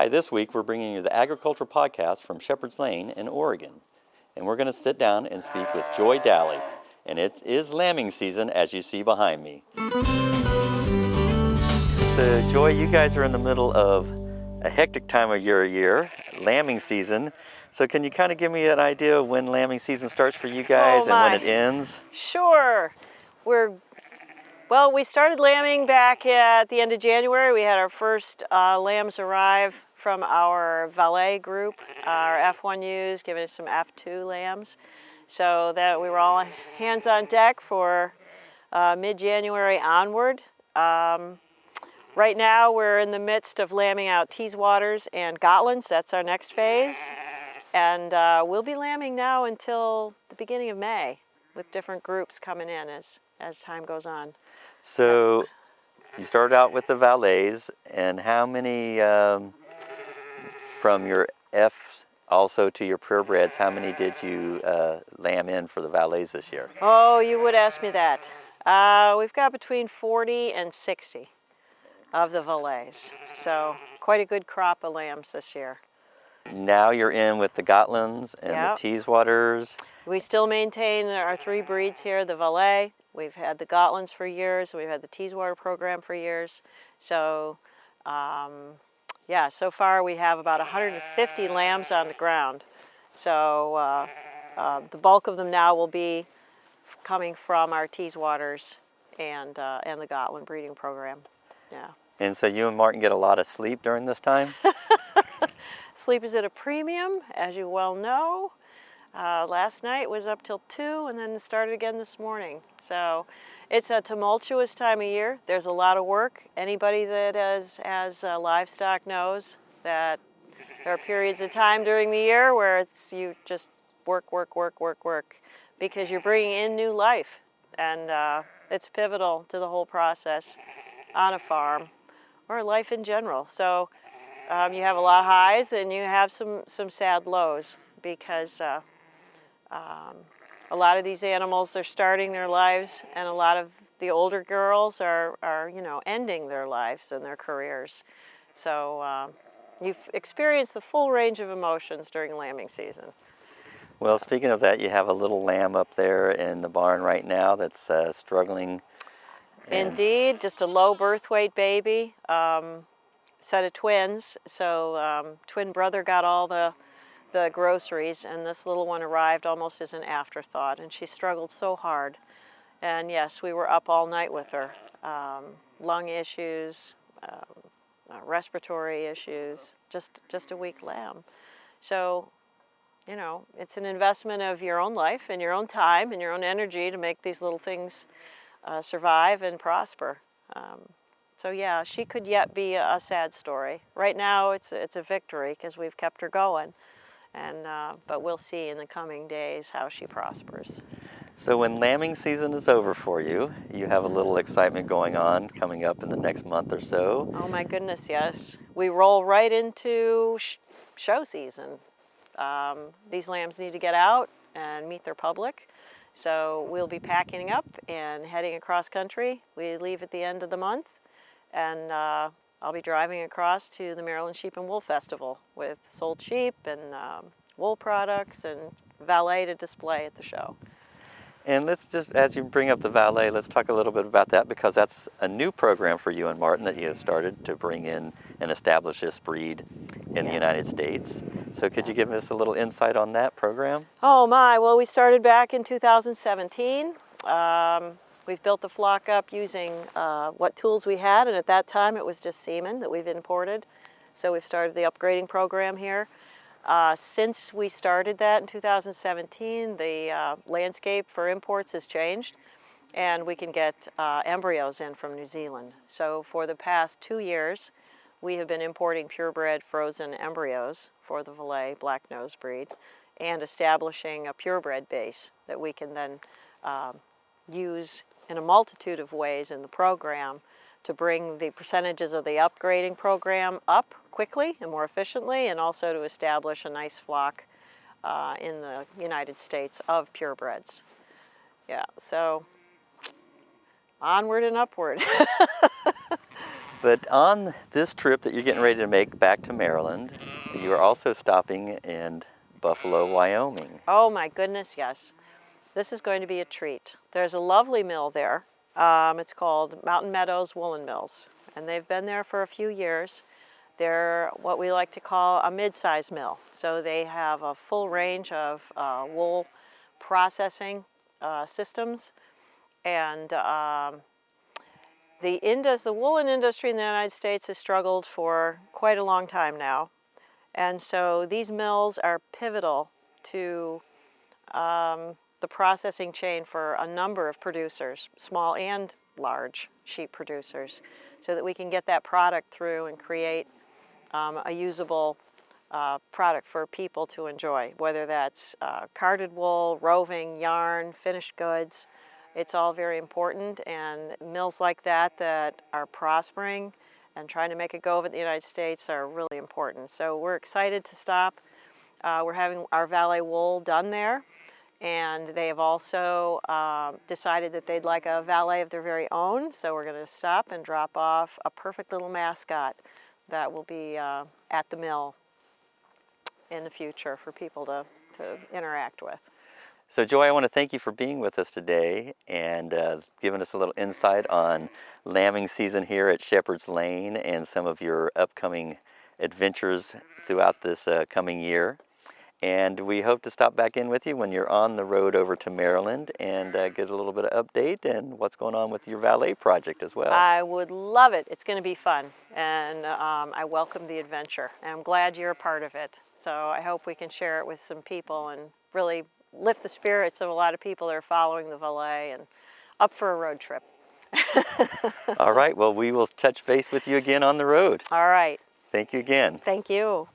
Hi, this week we're bringing you the Agriculture Podcast from Shepherd's Lane in Oregon. And we're going to sit down and speak with Joy Daly. And it is lambing season, as you see behind me. So, Joy, you guys are in the middle of a hectic time of your year, lambing season. So can you kind of give me an idea of when lambing season starts for you guys and when it ends? Sure. We started lambing back at the end of January. We had our first lambs arrive from our valet group, our F1Us, giving us some F2 lambs. So that we were all hands on deck for mid-January onward. Right now we're in the midst of lambing out Teeswaters and Gotlands. That's our next phase. And we'll be lambing now until the beginning of May with different groups coming in as time goes on. So you started out with the valets, and how many from your F also to your purebreds, how many did you lamb in for the valets this year? Oh, you would ask me that. We've got between 40 and 60 of the valets, so quite a good crop of lambs this year. Now you're in with the Gotlands and the Teeswaters. We still maintain our three breeds here, the valet. We've had the Gotlands for years. We've had the Teeswater program for years. So, so far we have about 150 lambs on the ground. So the bulk of them now will be coming from our Teeswaters and the Gotland breeding program. Yeah. And so you and Martin get a lot of sleep during this time? Sleep is at a premium, as you well know. Last night was up till 2 and then started again this morning. So it's a tumultuous time of year. There's a lot of work. Anybody that has livestock knows that there are periods of time during the year where you just work, because you're bringing in new life. And it's pivotal to the whole process on a farm or life in general. So you have a lot of highs and you have some sad lows, because a lot of these animals are starting their lives, and a lot of the older girls are ending their lives and their careers. So you've experienced the full range of emotions during lambing season. Well, speaking of that, you have a little lamb up there in the barn right now that's struggling. Indeed, just a low birth weight baby, set of twins. So twin brother got all the groceries, and this little one arrived almost as an afterthought, and she struggled so hard. And yes, we were up all night with her. Lung issues, respiratory issues, just a weak lamb. So, it's an investment of your own life and your own time and your own energy to make these little things survive and prosper. So yeah, she could yet be a sad story. Right now it's a victory because we've kept her going. And but we'll see in the coming days how she prospers. So when lambing season is over for you, you have a little excitement going on coming up in the next month or so. Oh my goodness, yes. We roll right into show season. These lambs need to get out and meet their public. So we'll be packing up and heading across country. We leave at the end of the month, and I'll be driving across to the Maryland Sheep and Wool Festival with sold sheep and wool products and valet to display at the show. And let's just, as you bring up the valet, let's talk a little bit about that, because that's a new program for you and Martin that you have started to bring in and establish this breed in the United States. So could you give us a little insight on that program? Oh my, well, we started back in 2017. We've built the flock up using what tools we had, and at that time it was just semen that we've imported. So we've started the upgrading program here. Since we started that in 2017, the landscape for imports has changed, and we can get embryos in from New Zealand. So for the past 2 years, we have been importing purebred frozen embryos for the valet black nose breed, and establishing a purebred base that we can then use in a multitude of ways in the program to bring the percentages of the upgrading program up quickly and more efficiently, and also to establish a nice flock in the United States of purebreds. Yeah, so onward and upward. But on this trip that you're getting ready to make back to Maryland, you are also stopping in Buffalo, Wyoming. Oh my goodness, yes. This is going to be a treat. There's a lovely mill there. It's called Mountain Meadows Woolen Mills, and they've been there for a few years. They're what we like to call a mid-size mill. So they have a full range of wool processing systems, and the woolen industry in the United States has struggled for quite a long time now. And so these mills are pivotal to the processing chain for a number of producers, small and large sheep producers, so that we can get that product through and create a usable product for people to enjoy, whether that's carded wool, roving, yarn, finished goods. It's all very important, and mills like that are prospering and trying to make a go of it in the United States are really important. So we're excited to stop. We're having our valet wool done there, and they have also decided that they'd like a valet of their very own, so we're going to stop and drop off a perfect little mascot that will be at the mill in the future for people to interact with. So Joy, I want to thank you for being with us today and giving us a little insight on lambing season here at Shepherd's Lane and some of your upcoming adventures throughout this coming year. And we hope to stop back in with you when you're on the road over to Maryland and get a little bit of update and what's going on with your valet project as well. I would love it. It's going to be fun, and I welcome the adventure. And I'm glad you're a part of it. So I hope we can share it with some people and really lift the spirits of a lot of people that are following the valet and up for a road trip. All right, well, we will touch base with you again on the road. All right. Thank you again. Thank you.